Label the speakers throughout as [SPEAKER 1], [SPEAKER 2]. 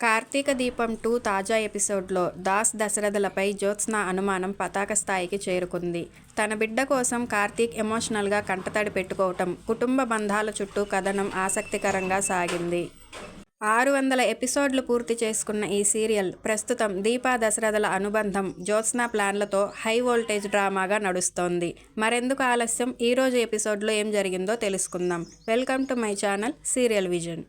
[SPEAKER 1] కార్తీక దీపం 2 తాజా ఎపిసోడ్లో దాస్ దశరథలపై జ్యోత్స్న అనుమానం పతాక స్థాయికి చేరుకుంది. తన బిడ్డ కోసం కార్తీక్ ఎమోషనల్గా కంటతడి పెట్టుకోవటం, కుటుంబ బంధాల చుట్టూ కథనం ఆసక్తికరంగా సాగింది. 600 ఎపిసోడ్లు పూర్తి చేసుకున్న ఈ సీరియల్ ప్రస్తుతం దీపా దశరథల అనుబంధం, జ్యోత్స్న ప్లాన్లతో హై వోల్టేజ్ డ్రామాగా నడుస్తోంది. మరెందుకు ఆలస్యం, ఈరోజు ఎపిసోడ్లో ఏం జరిగిందో తెలుసుకుందాం. Welcome to my channel serial vision.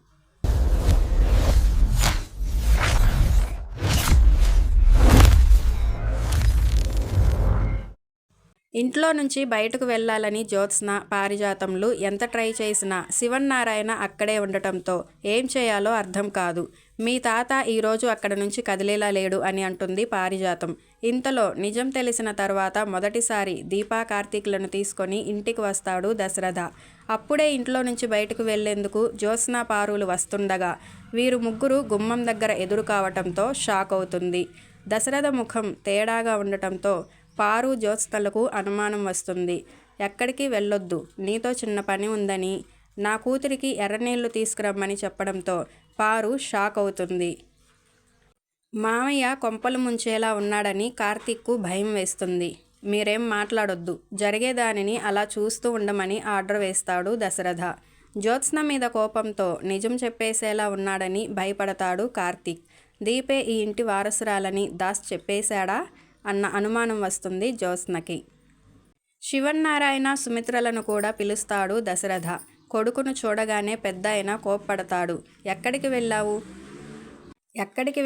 [SPEAKER 1] ఇంట్లో నుంచి బయటకు వెళ్లాలని జ్యోత్స్న, పారిజాతంలు ఎంత ట్రై చేసినా శివన్నారాయణ అక్కడే ఉండటంతో ఏం చేయాలో అర్థం కాదు. మీ తాత ఈరోజు అక్కడ నుంచి కదిలేలా లేడు అని అంటుంది పారిజాతం. ఇంతలో నిజం తెలిసిన తర్వాత మొదటిసారి దీపా కార్తీక్లను తీసుకొని ఇంటికి వస్తాడు దశరథ. అప్పుడే ఇంట్లో నుంచి బయటకు వెళ్లేందుకు జ్యోత్స్న, పారులు వస్తుండగా వీరు ముగ్గురు గుమ్మం దగ్గర ఎదురు కావటంతో షాక్ అవుతుంది. దశరథ ముఖం తేడాగా ఉండటంతో పారు, జ్యోత్స్నలకు అనుమానం వస్తుంది. ఎక్కడికి వెళ్ళొద్దు, నీతో చిన్న పని ఉందని, నా కూతురికి ఎర్రనీళ్లు తీసుకురమ్మని చెప్పడంతో పారు షాక్ అవుతుంది. మామయ్య కొంపలు ముంచేలా ఉన్నాడని కార్తీక్కు భయం వేస్తుంది. మీరేం మాట్లాడొద్దు, జరిగేదానిని అలా చూస్తూ ఉండమని ఆర్డర్ వేస్తాడు దశరథ. జ్యోత్స్న మీద కోపంతో నిజం చెప్పేసేలా ఉన్నాడని భయపడతాడు కార్తీక్. దీపే ఈ ఇంటి వారసురాలని దాస్ చెప్పేశాడా అన్న అనుమానం వస్తుంది జ్యోత్స్నకి. శివన్నారాయణ, సుమిత్రలను కూడా పిలుస్తాడు దశరథ. కొడుకును చూడగానే పెద్దాయన కోప్పడతాడు. ఎక్కడికి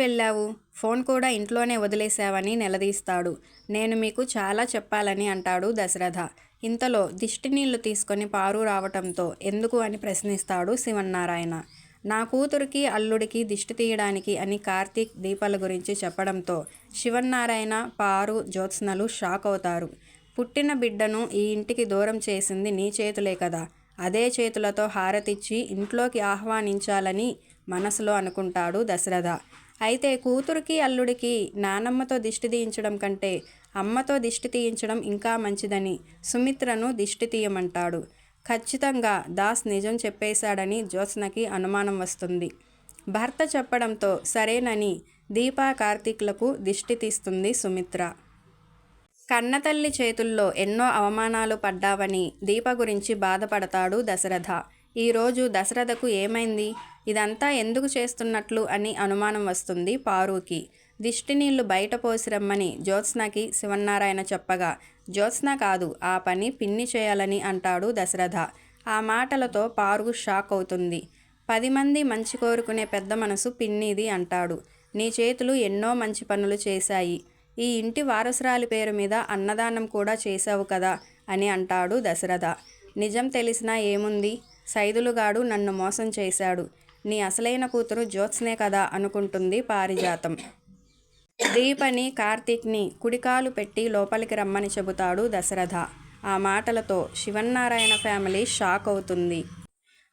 [SPEAKER 1] వెళ్ళావు? ఫోన్ కూడా ఇంట్లోనే వదిలేశావని నిలదీస్తాడు. నేను మీకు చాలా చెప్పాలని అంటాడు దశరథ. ఇంతలో దిష్టినీళ్లు తీసుకొని పారు రావటంతో ఎందుకు అని ప్రశ్నిస్తాడు శివన్నారాయణ. నా కూతురికి, అల్లుడికి దిష్టి తీయడానికి అని కార్తీక్, దీపాల గురించి చెప్పడంతో శివన్నారాయణ, పారు, జ్యోత్స్నలు షాక్ అవుతారు. పుట్టిన బిడ్డను ఈ ఇంటికి దూరం చేసింది నీ చేతులే కదా, అదే చేతులతో హారతిచ్చి ఇంట్లోకి ఆహ్వానించాలని మనసులో అనుకుంటాడు దశరథ. అయితే కూతురికి, అల్లుడికి నానమ్మతో దిష్టి తీయించడం కంటే అమ్మతో దిష్టి తీయించడం ఇంకా మంచిదని సుమిత్రను దిష్టి తీయమంటాడు. ఖచ్చితంగా దాస్ నిజం చెప్పేశాడని జ్యోత్స్నకి అనుమానం వస్తుంది. భర్త చెప్పడంతో సరేనని దీపా, కార్తీక్లకు దిష్టి తీస్తుంది సుమిత్ర. కన్నతల్లి చేతుల్లో ఎన్నో అవమానాలు పడ్డావని దీప గురించి బాధపడతాడు దశరథ. ఈరోజు దశరథకు ఏమైంది, ఇదంతా ఎందుకు చేస్తున్నట్లు అని అనుమానం వస్తుంది పారుకి. దిష్టినీళ్లు బయట పోసిరమ్మని జ్యోత్స్నకి శివన్నారాయణ చెప్పగా జ్యోత్స్న కాదు, ఆ పని పిన్ని చేయాలని అంటాడు దశరథ. ఆ మాటలతో పారు షాక్ అవుతుంది. 10 మంది మంచి కోరుకునే పెద్ద మనసు పిన్నిది అంటాడు. నీ చేతులు ఎన్నో మంచి పనులు చేశాయి, ఈ ఇంటి వారసురాలి పేరు మీద అన్నదానం కూడా చేశావు కదా అని అంటాడు దశరథ. నిజం తెలిసినా ఏముంది, సైదులుగాడు నన్ను మోసం చేశాడు, నీ అసలైన కూతురు జ్యోత్స్నే కదా అనుకుంటుంది పారిజాతం. దీపని, కార్తీక్ని కుడికాలు పెట్టి లోపలికి రమ్మని చెబుతాడు దశరథ. ఆ మాటలతో శివన్నారాయణ ఫ్యామిలీ షాక్ అవుతుంది.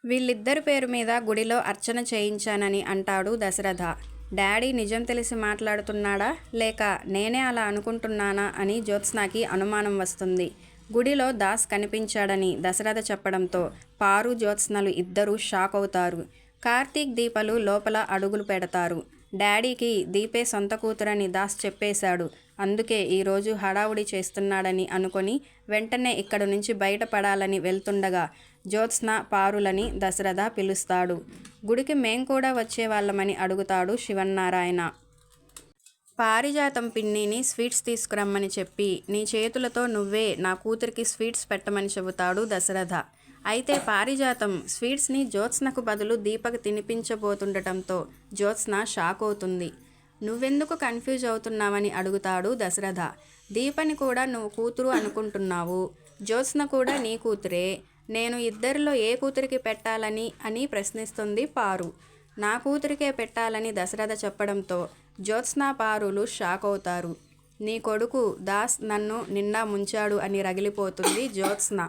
[SPEAKER 1] వీళ్ళిద్దరి పేరు మీద గుడిలో అర్చన చేయించానని అంటాడు దశరథ. డాడీ నిజం తెలిసి మాట్లాడుతున్నాడా లేక నేనే అలా అనుకుంటున్నానా అని జ్యోత్స్నకి అనుమానం వస్తుంది. గుడిలో దాస్ కనిపించాడని దశరథ చెప్పడంతో పారు, జ్యోత్స్నలు ఇద్దరూ షాక్ అవుతారు. కార్తీక్, దీపలు లోపల అడుగులు పెడతారు. డాడీకి దీపే సొంత కూతురని దాస్ చెప్పేశాడు, అందుకే ఈరోజు హడావుడి చేస్తున్నాడని అనుకొని వెంటనే ఇక్కడి నుంచి బయటపడాలని వెళ్తుండగా జ్యోత్స్న, పారులని దశరథ పిలుస్తాడు. గుడికి మేం కూడా వచ్చేవాళ్ళమని అడుగుతాడు శివన్నారాయణ. పారిజాతం పిన్నిని స్వీట్స్ తీసుకురమ్మని చెప్పి నీ చేతులతో నువ్వే నా కూతురికి స్వీట్స్ పెట్టమని చెబుతాడు దశరథ. అయితే పారిజాతం స్వీట్స్ని జ్యోత్స్నకు బదులు దీపకు తినిపించబోతుండటంతో జ్యోత్స్న షాక్ అవుతుంది. నువ్వెందుకు కన్ఫ్యూజ్ అవుతున్నావని అడుగుతాడు దశరథ. దీపని కూడా నువ్వు కూతురు అనుకుంటున్నావు, జ్యోత్స్న కూడా నీ కూతురే, నేను ఇద్దరిలో ఏ కూతురికి పెట్టాలని అని ప్రశ్నిస్తుంది పారు. నా కూతురికే పెట్టాలని దశరథ చెప్పడంతో జ్యోత్స్న, పారులు షాక్ అవుతారు. నీ కొడుకు దాస్ నన్ను నిండా ముంచాడు అని రగిలిపోతుంది జ్యోత్స్న.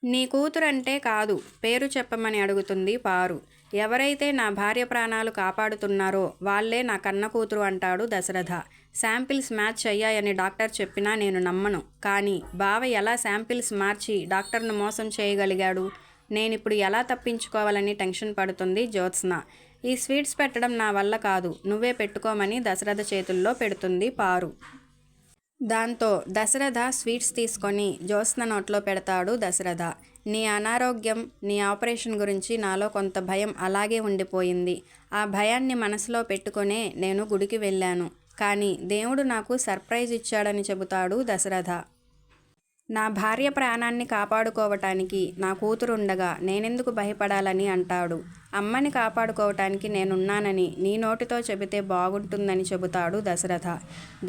[SPEAKER 1] నీ కూతురంటే కాదు, పేరు చెప్పమని అడుగుతుంది పారు. ఎవరైతే నా భార్య ప్రాణాలు కాపాడుతున్నారో వాళ్ళే నా కన్న కూతురు అంటాడు దశరథ. శాంపిల్స్ మ్యాచ్ అయ్యాయని డాక్టర్ చెప్పినా నేను నమ్మను, కానీ బావ ఎలా శాంపిల్స్ మార్చి డాక్టర్ను మోసం చేయగలిగాడు, నేనిప్పుడు ఎలా తప్పించుకోవాలని టెన్షన్ పడుతుంది జ్యోత్స్న. ఈ స్వీట్స్ పెట్టడం నా వల్ల కాదు, నువ్వే పెట్టుకోమని దశరథ చేతుల్లో పెడుతుంది పారు. దాంతో దశరథ స్వీట్స్ తీసుకొని జ్యోత్స్న నోట్లో పెడతాడు దశరథ. నీ అనారోగ్యం, నీ ఆపరేషన్ గురించి నాలో కొంత భయం అలాగే ఉండిపోయింది. ఆ భయాన్ని మనసులో పెట్టుకునే నేను గుడికి వెళ్ళాను. కానీ దేవుడు నాకు సర్ప్రైజ్ ఇచ్చాడని చెబుతాడు దశరథ. నా భార్య ప్రాణాన్ని కాపాడుకోవటానికి నా కూతురుండగా నేనెందుకు భయపడాలని అంటాడు. అమ్మని కాపాడుకోవటానికి నేనున్నానని నీ నోటితో చెబితే బాగుంటుందని చెబుతాడు దశరథ.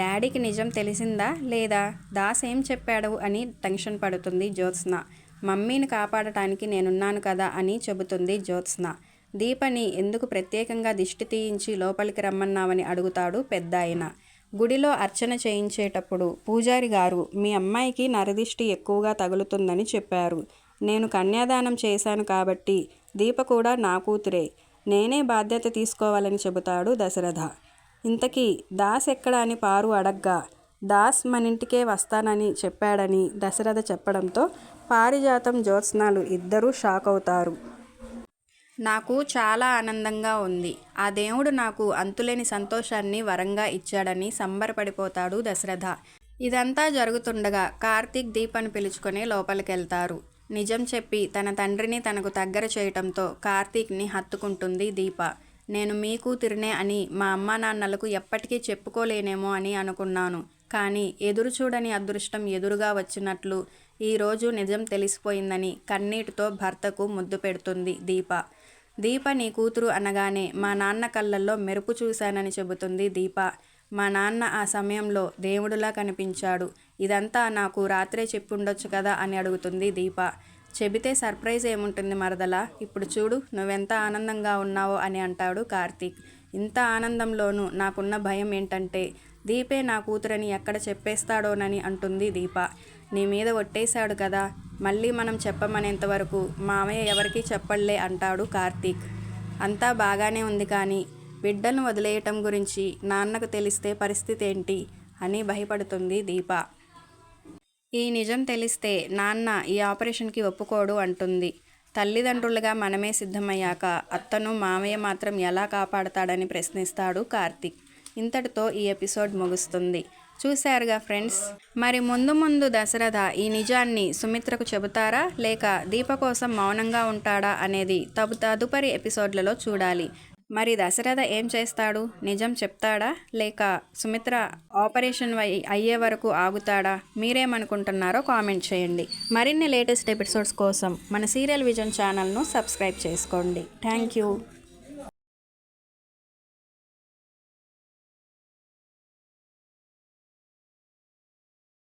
[SPEAKER 1] డాడీకి నిజం తెలిసిందా లేదా, దాస్ ఏం చెప్పాడు అని టెన్షన్ పడుతుంది జ్యోత్స్న. మమ్మీని కాపాడటానికి నేనున్నాను కదా అని చెబుతుంది జ్యోత్స్న. దీపని ఎందుకు ప్రత్యేకంగా దిష్టి తీయించి లోపలికి రమ్మన్నావని అడుగుతాడు పెద్దాయన. గుడిలో అర్చన చేయించేటప్పుడు పూజారి గారు మీ అమ్మాయికి నరదిష్టి ఎక్కువగా తగులుతుందని చెప్పారు. నేను కన్యాదానం చేశాను కాబట్టి దీప కూడా నా కూతురే, నేనే బాధ్యత తీసుకోవాలని చెబుతాడు దశరథ. ఇంతకీ దాస్ ఎక్కడా అని పారు అడగ్గా దాస్ మనింటికే వస్తానని చెప్పాడని దశరథ చెప్పడంతో పారిజాతం జ్యోత్స్నాలు ఇద్దరూ షాక్ అవుతారు. నాకు చాలా ఆనందంగా ఉంది. ఆ దేవుడు నాకు అంతులేని సంతోషాన్ని వరంగా ఇచ్చాడని సంబరపడిపోతాడు దశరథ. ఇదంతా జరుగుతుండగా కార్తీక్ దీపను పిలుచుకొని లోపలికెళ్తారు. నిజం చెప్పి తన తండ్రిని తనకు దగ్గర చేయటంతో కార్తీక్ని హత్తుకుంటుంది దీప. నేను మీ కూతురినే అని మా అమ్మా నాన్నలకు ఎప్పటికీ చెప్పుకోలేనేమో అని అనుకున్నాను. కానీ ఎదురు చూడని అదృష్టం ఎదురుగా వచ్చినట్లు ఈరోజు నిజం తెలిసిపోయిందని కన్నీటితో భర్తకు ముద్దు పెడుతుంది దీప. దీప నీ కూతురు అనగానే మా నాన్న కళ్ళల్లో మెరుపు చూశానని చెబుతుంది దీప. మా నాన్న ఆ సమయంలో దేవుడిలా కనిపించాడు. ఇదంతా నాకు రాత్రే చెప్పుండొచ్చు కదా అని అడుగుతుంది దీప. చెబితే సర్ప్రైజ్ ఏముంటుంది మరదలా, ఇప్పుడు చూడు నువ్వెంత ఆనందంగా ఉన్నావో అని అంటాడు కార్తీక్. ఇంత ఆనందంలోనూ నాకున్న భయం ఏంటంటే దీపే నా కూతురని ఎక్కడ చెప్పేస్తాడోనని అంటుంది దీప. నీ మీద ఒట్టేశాడు కదా, మళ్ళీ మనం చెప్పమనేంతవరకు మామయ్య ఎవరికీ చెప్పళ్లే అంటాడు కార్తీక్. అంతా బాగానే ఉంది కానీ బిడ్డను వదిలేయటం గురించి నాన్నకు తెలిస్తే పరిస్థితి ఏంటి అని భయపడుతుంది దీప. ఈ నిజం తెలిస్తే నాన్న ఈ ఆపరేషన్కి ఒప్పుకోడు అంటుంది. తల్లిదండ్రులుగా మనమే సిద్ధమయ్యాక అత్తను మామయ్య మాత్రం ఎలా కాపాడతాడని ప్రశ్నిస్తాడు కార్తీక్. ఇంతటితో ఈ ఎపిసోడ్ ముగుస్తుంది. చూశారుగా ఫ్రెండ్స్, మరి ముందు ముందు దశరథ ఈ నిజాన్ని సుమిత్రకు చెబుతారా లేక దీప కోసం మౌనంగా ఉంటాడా అనేది తదుపరి ఎపిసోడ్లలో చూడాలి. మరి దశరథ ఏం చేస్తాడు, నిజం చెప్తాడా లేక సుమిత్ర ఆపరేషన్ అయ్యే వరకు ఆగుతాడా? మీరేమనుకుంటున్నారో కామెంట్ చేయండి. మరిన్ని లేటెస్ట్ ఎపిసోడ్స్ కోసం మన సీరియల్ విజన్ ఛానల్ను సబ్స్క్రైబ్ చేసుకోండి. Thank you.